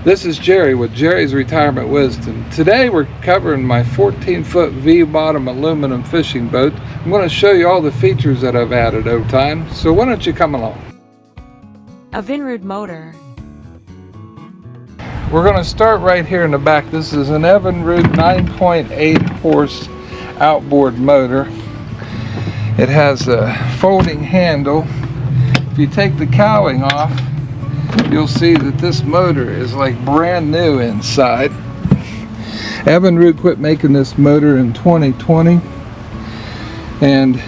This is Jerry with Jerry's Retirement Wisdom. Today we're covering my 14-foot V-bottom aluminum fishing boat. I'm going to show you all the features that I've added over time, so why don't you come along? Evinrude motor. We're going to start right here in the back. This is an Evinrude 9.8 horse outboard motor. It has a folding handle. If you take the cowling off, you'll see that this motor is like brand new inside. Evinrude quit making this motor in 2020, and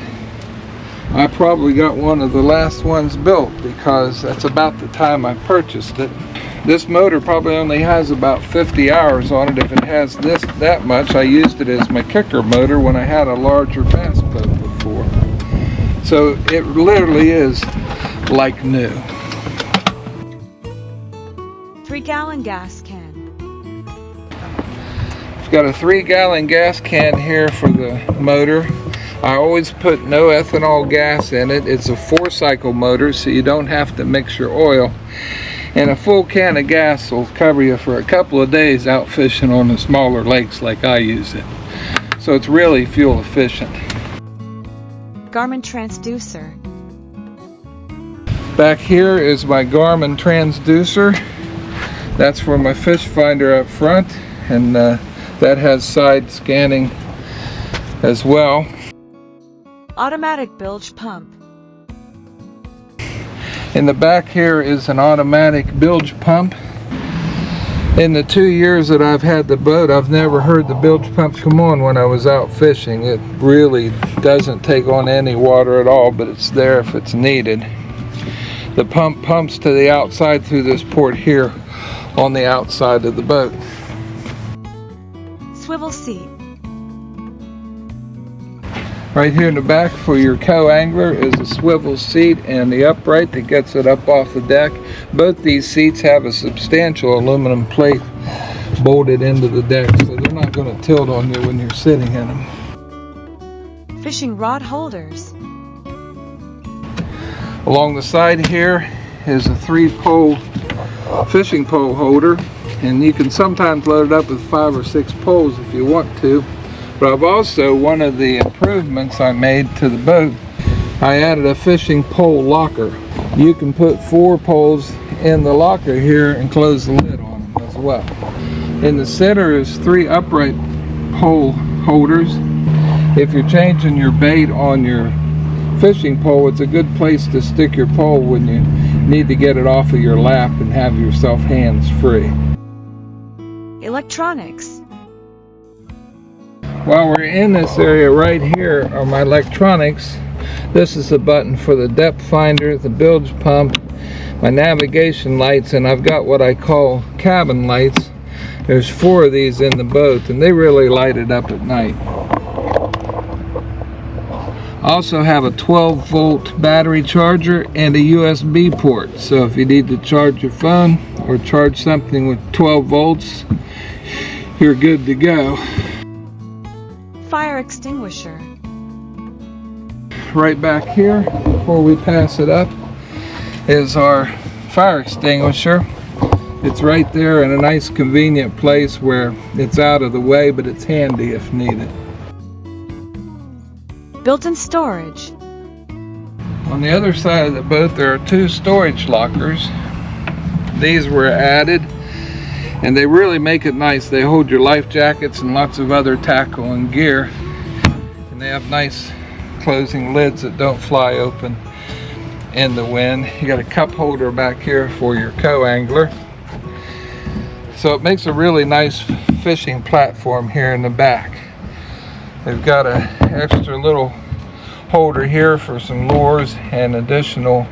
I probably got one of the last ones built because that's about the time I purchased it. This motor probably only has about 50 hours on it. If it has that much, I used it as my kicker motor when I had a larger bass boat before. So it literally is like new. 3-gallon gas can. I've got a 3-gallon gas can here for the motor. I always put no ethanol gas in it. It's a 4-cycle motor, so you don't have to mix your oil. And a full can of gas will cover you for a couple of days out fishing on the smaller lakes like I use it. So it's really fuel efficient. Garmin Transducer. Back here is my Garmin Transducer. That's for my fish finder up front, and that has side scanning as well. Automatic bilge pump. In the back here is an automatic bilge pump. In the 2 years that I've had the boat, I've never heard the bilge pump come on when I was out fishing. It really doesn't take on any water at all, but it's there if it's needed. The pump pumps to the outside through this port here on the outside of the boat. Swivel seat. Right here in the back for your co-angler is a swivel seat and the upright that gets it up off the deck. Both these seats have a substantial aluminum plate bolted into the deck, so they're not going to tilt on you when you're sitting in them. Fishing rod holders. Along the side here is a 3-pole fishing pole holder, and you can sometimes load it up with 5 or 6 poles if you want to. But I've also, one of the improvements I made to the boat, I added a fishing pole locker. You can put 4 poles in the locker here and close the lid on them as well. In the center is 3 upright pole holders. If you're changing your bait on your fishing pole, it's a good place to stick your pole when you need to get it off of your lap and have yourself hands free. Electronics. While we're in this area right here are my electronics. This is the button for the depth finder, the bilge pump, my navigation lights, and I've got what I call cabin lights. There's 4 of these in the boat, and they really light it up at night. I also have a 12-volt battery charger and a USB port, so if you need to charge your phone or charge something with 12 volts, you're good to go. Fire extinguisher. Right back here, before we pass it up, is our fire extinguisher. It's right there in a nice convenient place where it's out of the way, but it's handy if needed. Built-in storage. On the other side of the boat there are 2 storage lockers. These were added, and they really make it nice. They hold your life jackets and lots of other tackle and gear, and they have nice closing lids that don't fly open in the wind. You got a cup holder back here for your co-angler, so it makes a really nice fishing platform here in the back. They've got an extra little holder here for some lures and additional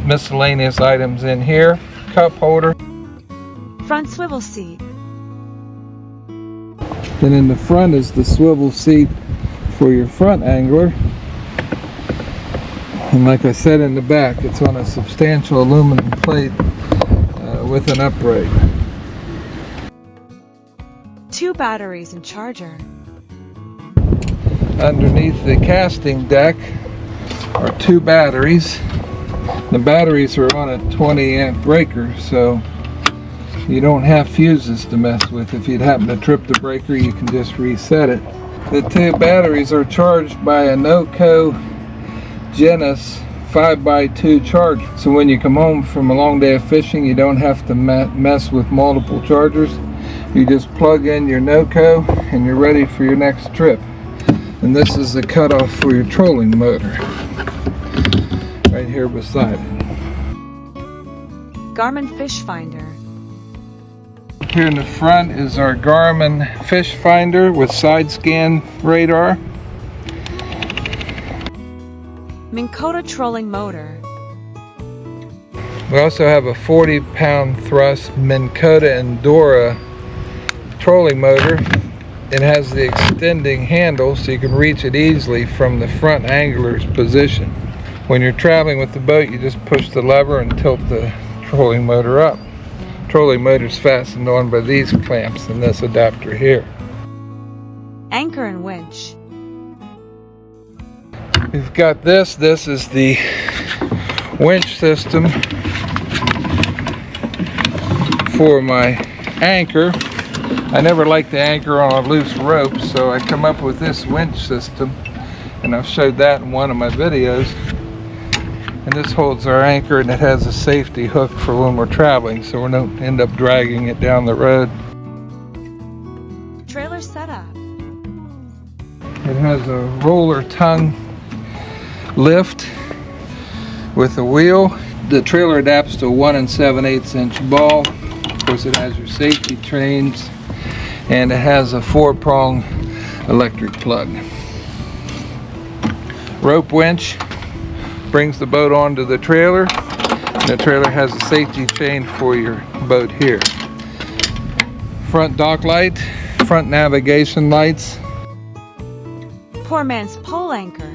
miscellaneous items in here. Cup holder. Front swivel seat. Then in the front is the swivel seat for your front angler. And like I said, in the back, it's on a substantial aluminum plate with an upright. 2 batteries and charger. Underneath the casting deck are 2 batteries. The batteries are on a 20 amp breaker, so You don't have fuses to mess with. If you'd happen to trip the breaker, you can just reset it. The two batteries are charged by a NOCO Genesis 5x2 charger. So when you come home from a long day of fishing, you don't have to mess with multiple chargers. You just plug in your NOCO and you're ready for your next trip. And this is the cutoff for your trolling motor, right here beside it. Garmin Fish Finder. Here in the front is our Garmin Fish Finder with side scan radar. Minn Kota trolling motor. We also have a 40-pound thrust Minn Kota Endura trolling motor. It has the extending handle so you can reach it easily from the front angler's position. When you're traveling with the boat, you just push the lever and tilt the trolling motor up. Trolling motor is fastened on by these clamps and this adapter here. Anchor and winch. We've got this. This is the winch system for my anchor. I never like to anchor on a loose rope, so I come up with this winch system, and I've showed that in one of my videos. And this holds our anchor, and it has a safety hook for when we're traveling, so we don't end up dragging it down the road. Trailer setup. It has a roller tongue lift with a wheel. The trailer adapts to a 1 7/8 inch ball. Of course, it has your safety trains, and it has a 4-prong electric plug. Rope winch brings the boat onto the trailer. The trailer has a safety chain for your boat here. Front dock light, front navigation lights. Poor man's pole anchor.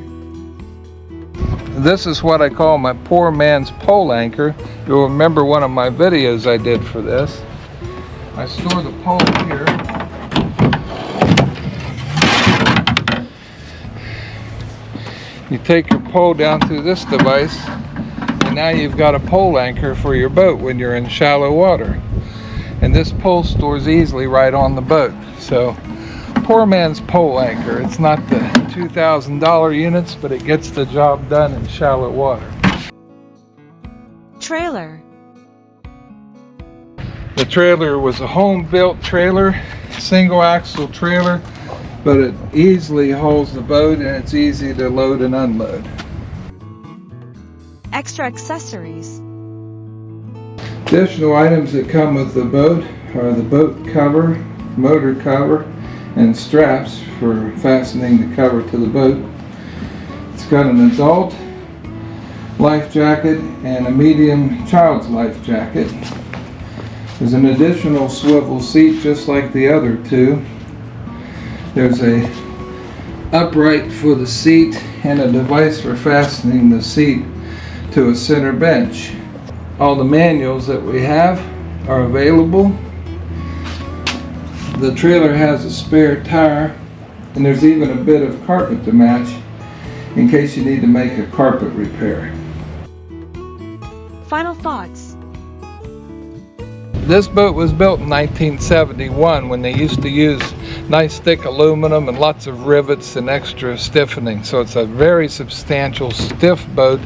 This is what I call my poor man's pole anchor. You'll remember one of my videos I did for this. I store the pole here. You take your pole down through this device, and now you've got a pole anchor for your boat when you're in shallow water. And this pole stores easily right on the boat. So, poor man's pole anchor. It's not the $2,000 units, but it gets the job done in shallow water. Trailer. The trailer was a home-built trailer, single axle trailer, but it easily holds the boat and it's easy to load and unload. Extra accessories. Additional items that come with the boat are the boat cover, motor cover, and straps for fastening the cover to the boat. It's got an adult life jacket and a medium child's life jacket. There's an additional swivel seat just like the other two. There's a upright for the seat and a device for fastening the seat to a center bench. All the manuals that we have are available. The trailer has a spare tire, and there's even a bit of carpet to match in case you need to make a carpet repair. Final thoughts. This boat was built in 1971 when they used to use nice thick aluminum and lots of rivets and extra stiffening. So it's a very substantial, stiff boat.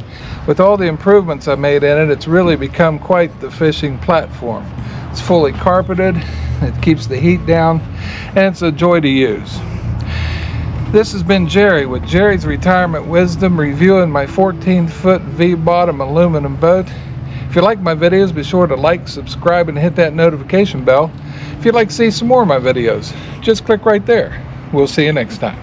With all the improvements I made in it, it's really become quite the fishing platform. It's fully carpeted, it keeps the heat down, and it's a joy to use. This has been Jerry with Jerry's Retirement Wisdom, reviewing my 14-foot V-bottom aluminum boat. If you like my videos, be sure to like, subscribe, and hit that notification bell. If you'd like to see some more of my videos, just click right there. We'll see you next time.